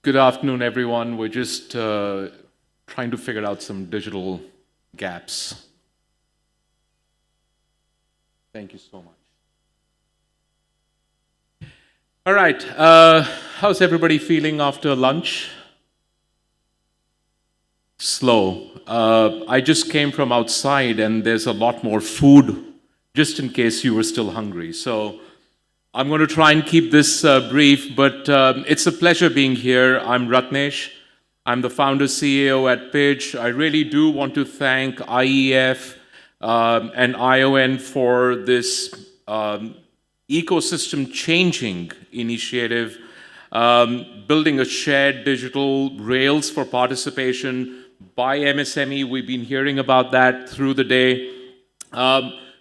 Good afternoon, everyone. We're just trying to figure out some digital gaps. Thank you so much. All right. How's everybody feeling after lunch? Slow. I just came from outside and there's a lot more food, just in case you were still hungry. So I'm going to try and keep this brief, but it's a pleasure being here. I'm Ratnesh. I'm the founder CEO at Pitch. I really do want to thank IEF and ION for this ecosystem changing initiative, building a shared digital rails for participation by MSME. We've been hearing about that through the day.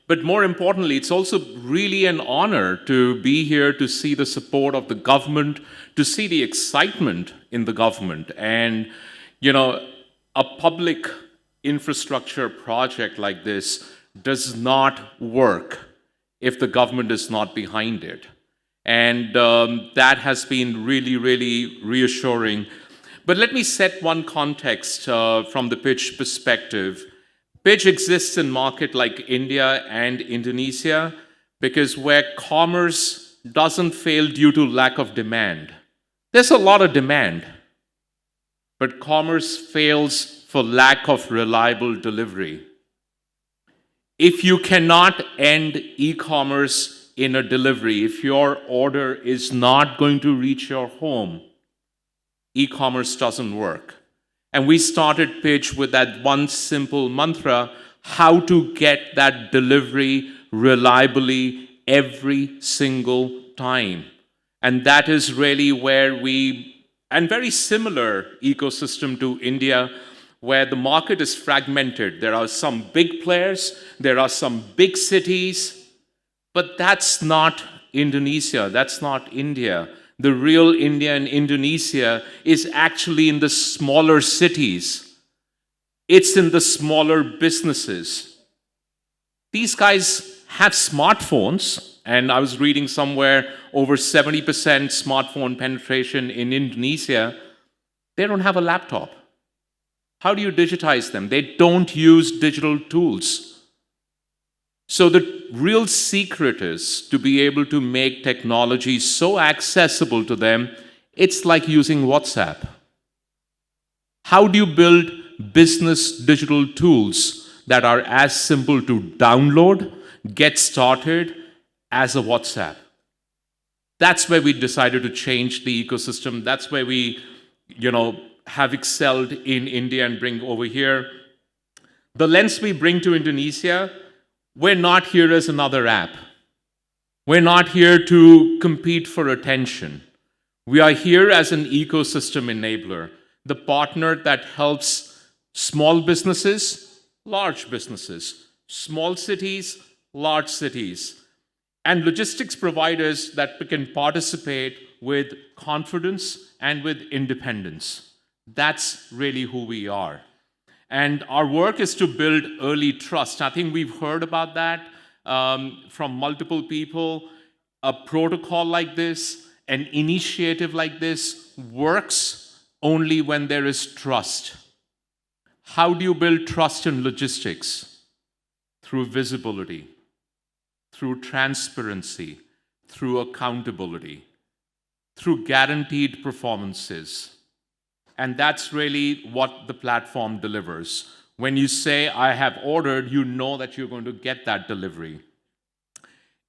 But more importantly, it's also really an honor to be here to see the support of the government, to see the excitement in the government. And, a public infrastructure project like this does not work if the government is not behind it. And that has been really, really reassuring. But let me set one context from the Pitch perspective. Pitch exists in markets like India and Indonesia because where commerce doesn't fail due to lack of demand. There's a lot of demand, but commerce fails for lack of reliable delivery. If you cannot end e-commerce in a delivery, if your order is not going to reach your home, e-commerce doesn't work. And we started Pitch with that one simple mantra, how to get that delivery reliably every single time. And that is really where and very similar ecosystem to India, where the market is fragmented. There are some big players, there are some big cities, but that's not Indonesia, that's not India. The real India and Indonesia is actually in the smaller cities. It's in the smaller businesses. These guys have smartphones, and I was reading somewhere over 70% smartphone penetration in Indonesia. They don't have a laptop. How do you digitize them? They don't use digital tools. So the real secret is to be able to make technology so accessible to them, it's like using WhatsApp. How do you build business digital tools that are as simple to download, get started as a WhatsApp? That's where we decided to change the ecosystem. That's where we, have excelled in India and bring over here. The lens we bring to Indonesia, we're not here as another app. We're not here to compete for attention. We are here as an ecosystem enabler, the partner that helps small businesses, large businesses, small cities, large cities, and logistics providers that can participate with confidence and with independence. That's really who we are. And our work is to build early trust. I think we've heard about that from multiple people. A protocol like this, an initiative like this works only when there is trust. How do you build trust in logistics? Through visibility, through transparency, through accountability, through guaranteed performances. And that's really what the platform delivers. When you say, I have ordered, you know that you're going to get that delivery.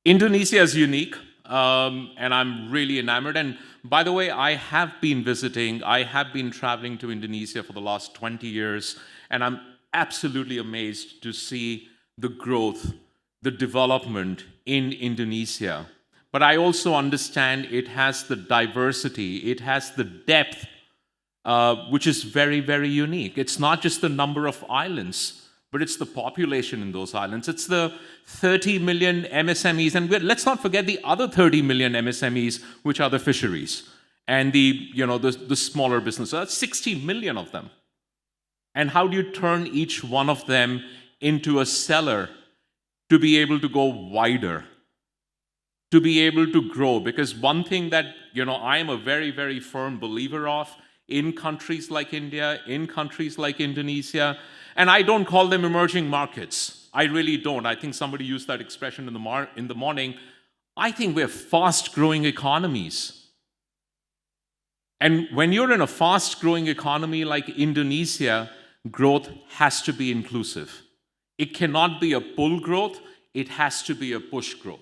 Indonesia is unique, and I'm really enamored. And by the way, I have been traveling to Indonesia for the last 20 years, and I'm absolutely amazed to see the growth, the development in Indonesia. But I also understand it has the diversity, it has the depth, which is very, very unique. It's not just the number of islands, but it's the population in those islands. It's the 30 million MSMEs, and let's not forget the other 30 million MSMEs, which are the fisheries and the smaller businesses. That's 60 million of them. And how do you turn each one of them into a seller to be able to go wider, to be able to grow. Because one thing that, I am a very, very firm believer of in countries like India, in countries like Indonesia, and I don't call them emerging markets. I really don't. I think somebody used that expression in the morning. I think we're fast-growing economies. And when you're in a fast-growing economy like Indonesia, growth has to be inclusive. It cannot be a pull growth. It has to be a push growth.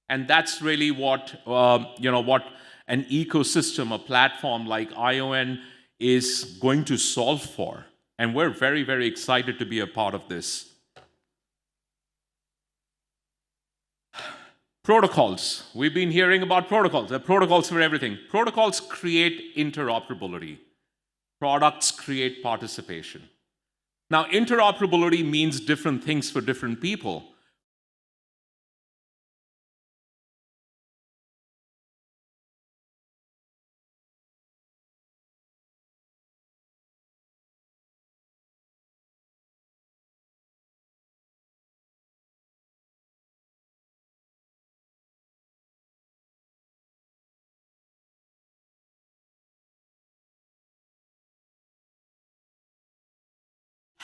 And that's really what an ecosystem, a platform like ION is going to solve for. And we're very, very excited to be a part of this. Protocols. We've been hearing about protocols. There are protocols for everything. Protocols create interoperability. Products create participation. Now, interoperability means different things for different people.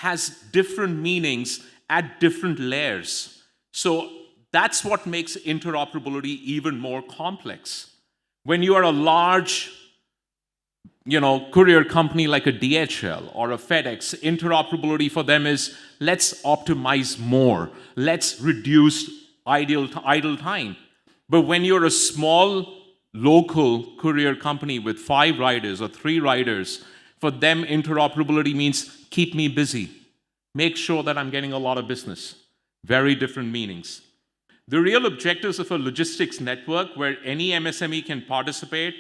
Has different meanings at different layers. So that's what makes interoperability even more complex. When you are a large, courier company like a DHL or a FedEx, interoperability for them is let's optimize more, let's reduce idle time. But when you're a small local courier company with 5 riders or 3 riders, for them, interoperability means keep me busy. Make sure that I'm getting a lot of business. Very different meanings. The real objectives of a logistics network where any MSME can participate,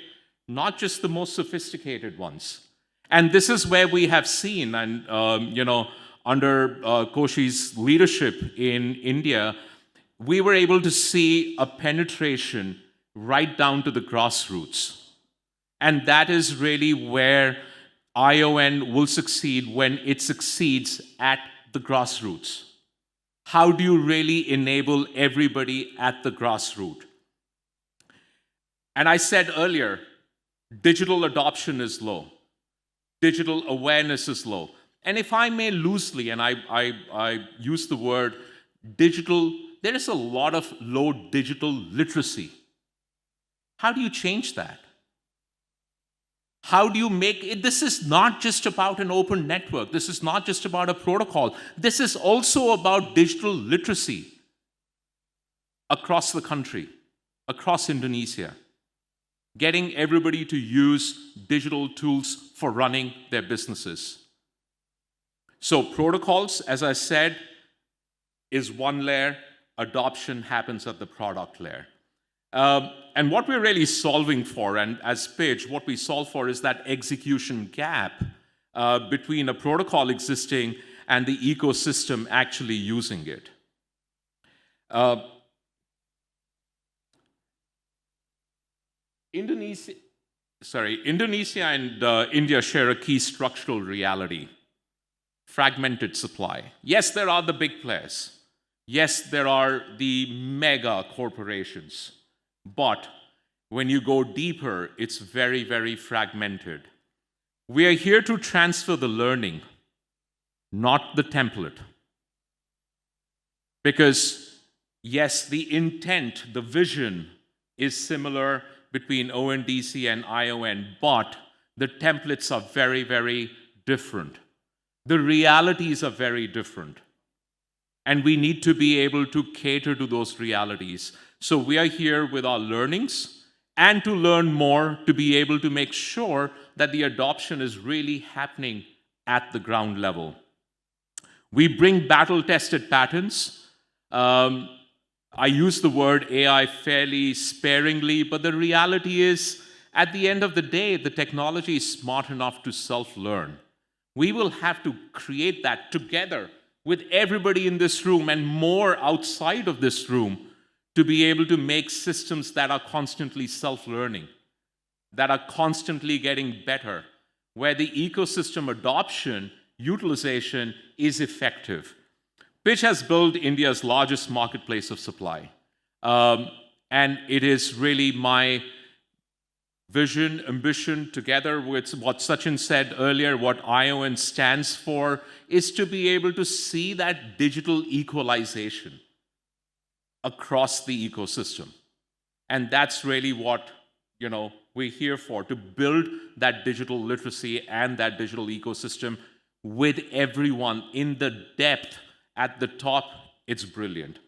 not just the most sophisticated ones. And this is where we have seen, and under Koshi's leadership in India, we were able to see a penetration right down to the grassroots. And that is really where ION will succeed when it succeeds at the grassroots. How do you really enable everybody at the grassroots? And I said earlier, digital adoption is low. Digital awareness is low. And if I may loosely, and I use the word digital, there is a lot of low digital literacy. How do you change that? How do you make it? This is not just about an open network. This is not just about a protocol. This is also about digital literacy across the country, across Indonesia. Getting everybody to use digital tools for running their businesses. So protocols, as I said, is one layer. Adoption happens at the product layer. And what we're really solving for, and as Pidge, what we solve for is that execution gap between a protocol existing and the ecosystem actually using it. Indonesia and India share a key structural reality: fragmented supply. Yes, there are the big players. Yes, there are the mega corporations. But when you go deeper, it's very, very fragmented. We are here to transfer the learning, not the template. Because, yes, the intent, the vision is similar between ONDC and ION, but the templates are very, very different. The realities are very different. And we need to be able to cater to those realities. So we are here with our learnings and to learn more to be able to make sure that the adoption is really happening at the ground level. We bring battle-tested patterns. I use the word AI fairly sparingly, but the reality is, at the end of the day, the technology is smart enough to self-learn. We will have to create that together with everybody in this room and more outside of this room to be able to make systems that are constantly self-learning, that are constantly getting better, where the ecosystem adoption, utilization is effective. Pitch has built India's largest marketplace of supply. and it is really my vision, ambition, together with what Sachin said earlier, what ION stands for, is to be able to see that digital equalization across the ecosystem. And that's really what, we're here for, to build that digital literacy and that digital ecosystem with everyone in the depth. At the top, it's brilliant.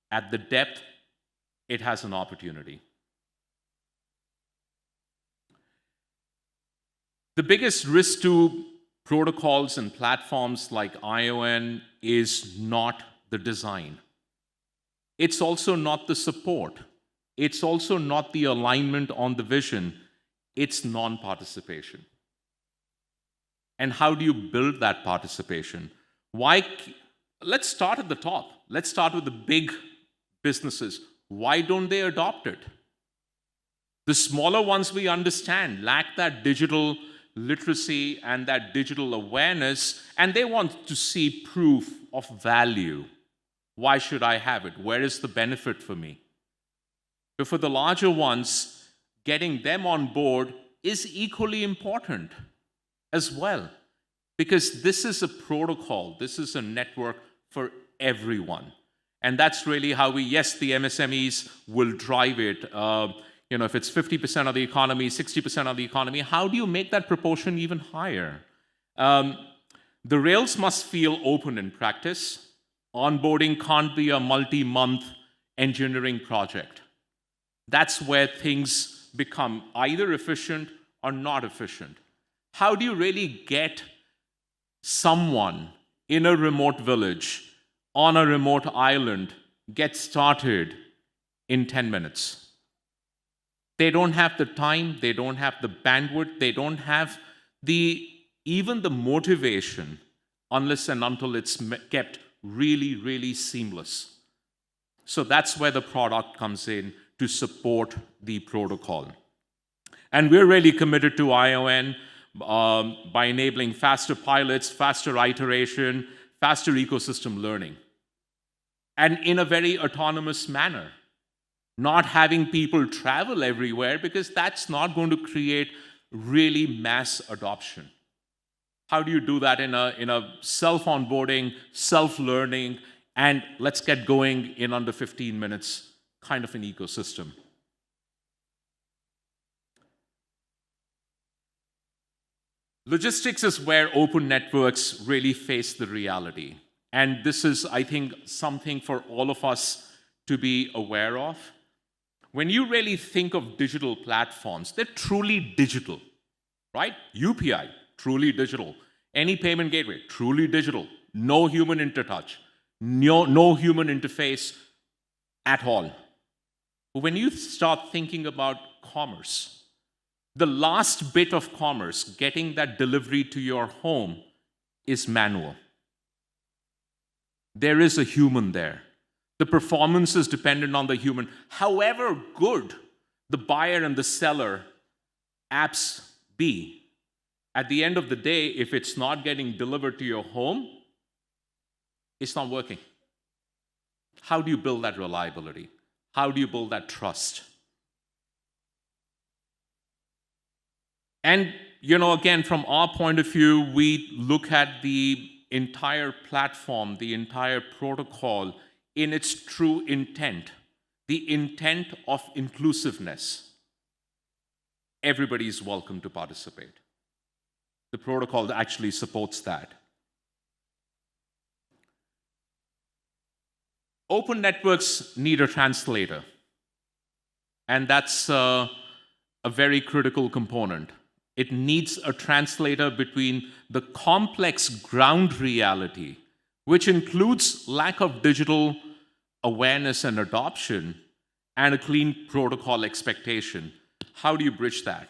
At the depth, it has an opportunity. The biggest risk to protocols and platforms like ION is not the design. It's also not the support. It's also not the alignment on the vision. It's non-participation. And how do you build that participation? Let's start at the top. Let's start with the big businesses. Why don't they adopt it? The smaller ones, we understand, lack that digital literacy and that digital awareness, and they want to see proof of value. Why should I have it? Where is the benefit for me? But for the larger ones, getting them on board is equally important as well, because this is a protocol, this is a network for everyone. And that's really how the MSMEs will drive it. If it's 50% of the economy, 60% of the economy, how do you make that proportion even higher? The rails must feel open in practice. Onboarding can't be a multi-month engineering project. That's where things become either efficient or not efficient. How do you really get someone in a remote village, on a remote island, get started in 10 minutes? They don't have the time, they don't have the bandwidth, they don't have even the motivation unless and until it's kept really, really seamless. So that's where the product comes in to support the protocol. And we're really committed to ION by enabling faster pilots, faster iteration, faster ecosystem learning, and in a very autonomous manner. Not having people travel everywhere, because that's not going to create really mass adoption. How do you do that in a self-onboarding, self-learning, and let's get going in under 15 minutes kind of an ecosystem? Logistics is where open networks really face the reality. And this is, I think, something for all of us to be aware of. When you really think of digital platforms, they're truly digital, right? UPI, truly digital. Any payment gateway, truly digital. No human intertouch, no human interface at all. But when you start thinking about commerce, the last bit of commerce, getting that delivery to your home, is manual. There is a human there. The performance is dependent on the human. However good the buyer and the seller apps be, at the end of the day, if it's not getting delivered to your home, it's not working. How do you build that reliability? How do you build that trust? And, again, from our point of view, we look at the entire platform, the entire protocol in its true intent, the intent of inclusiveness. Everybody is welcome to participate. The protocol actually supports that. Open networks need a translator, and that's a very critical component. It needs a translator between the complex ground reality, which includes lack of digital awareness and adoption, and a clean protocol expectation. How do you bridge that?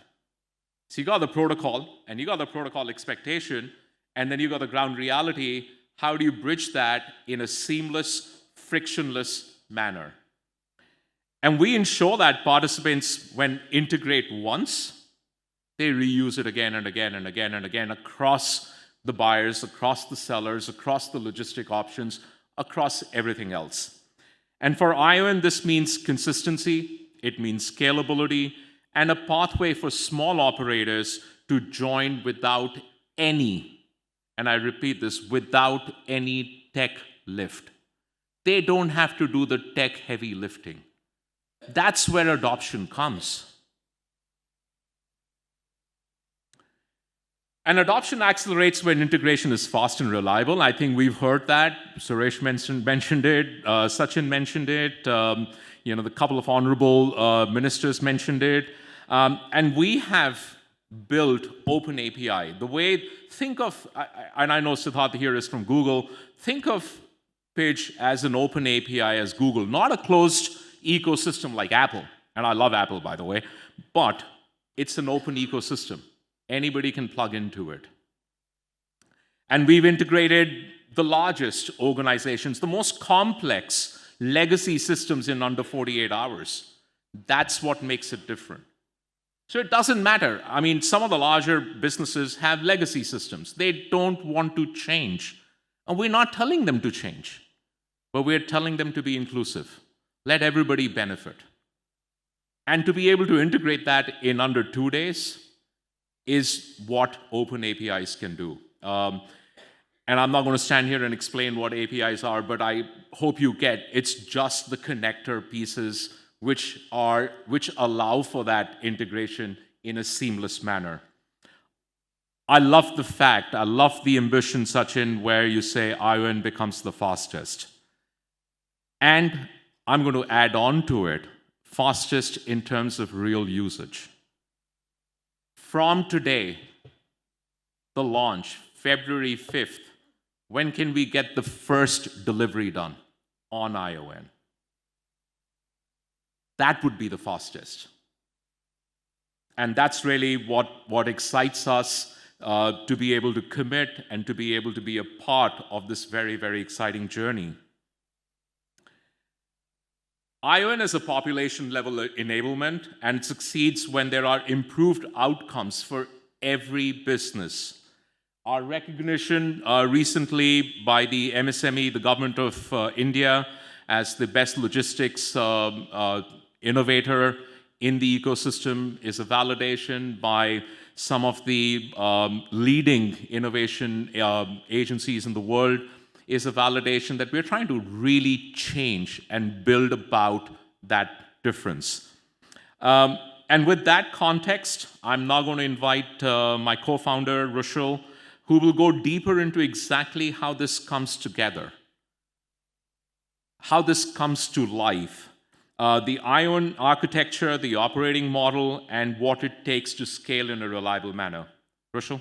So you got the protocol, and you got the protocol expectation, and then you got the ground reality. How do you bridge that in a seamless, frictionless manner? And we ensure that participants, when integrate once, they reuse it again and again and again and again across the buyers, across the sellers, across the logistic options, across everything else. And for ION, this means consistency, it means scalability, and a pathway for small operators to join without any, and I repeat this, without any tech lift. They don't have to do the tech heavy lifting. That's where adoption comes. And adoption accelerates when integration is fast and reliable. I think we've heard that. Suresh mentioned it. Sachin mentioned it. The couple of honorable ministers mentioned it. And we have built open API. The way, think of, and I know Siddharth here is from Google, think of Pidge as an open API as Google, not a closed ecosystem like Apple. And I love Apple, by the way, but it's an open ecosystem. Anybody can plug into it. And we've integrated the largest organizations, the most complex legacy systems in under 48 hours. That's what makes it different. So it doesn't matter. I mean, some of the larger businesses have legacy systems. They don't want to change. And we're not telling them to change, but we're telling them to be inclusive. Let everybody benefit. And to be able to integrate that in under 2 days is what open APIs can do. And I'm not going to stand here and explain what APIs are, but I hope you get it's just the connector pieces which allow for that integration in a seamless manner. I love the ambition, Sachin, where you say ION becomes the fastest. And I'm going to add on to it, fastest in terms of real usage. From today, the launch, February 5th, when can we get the first delivery done on ION? That would be the fastest. And that's really what excites us to be able to commit and to be able to be a part of this very, very exciting journey. ION is a population-level enablement, and it succeeds when there are improved outcomes for every business. Our recognition recently by the MSME, the government of India, as the best logistics innovator in the ecosystem is a validation by some of the leading innovation agencies in the world, is a validation that we're trying to really change and build about that difference. And with that context, I'm now going to invite my co-founder, Rushil, who will go deeper into exactly how this comes together, how this comes to life, the ION architecture, the operating model, and what it takes to scale in a reliable manner. Rushil?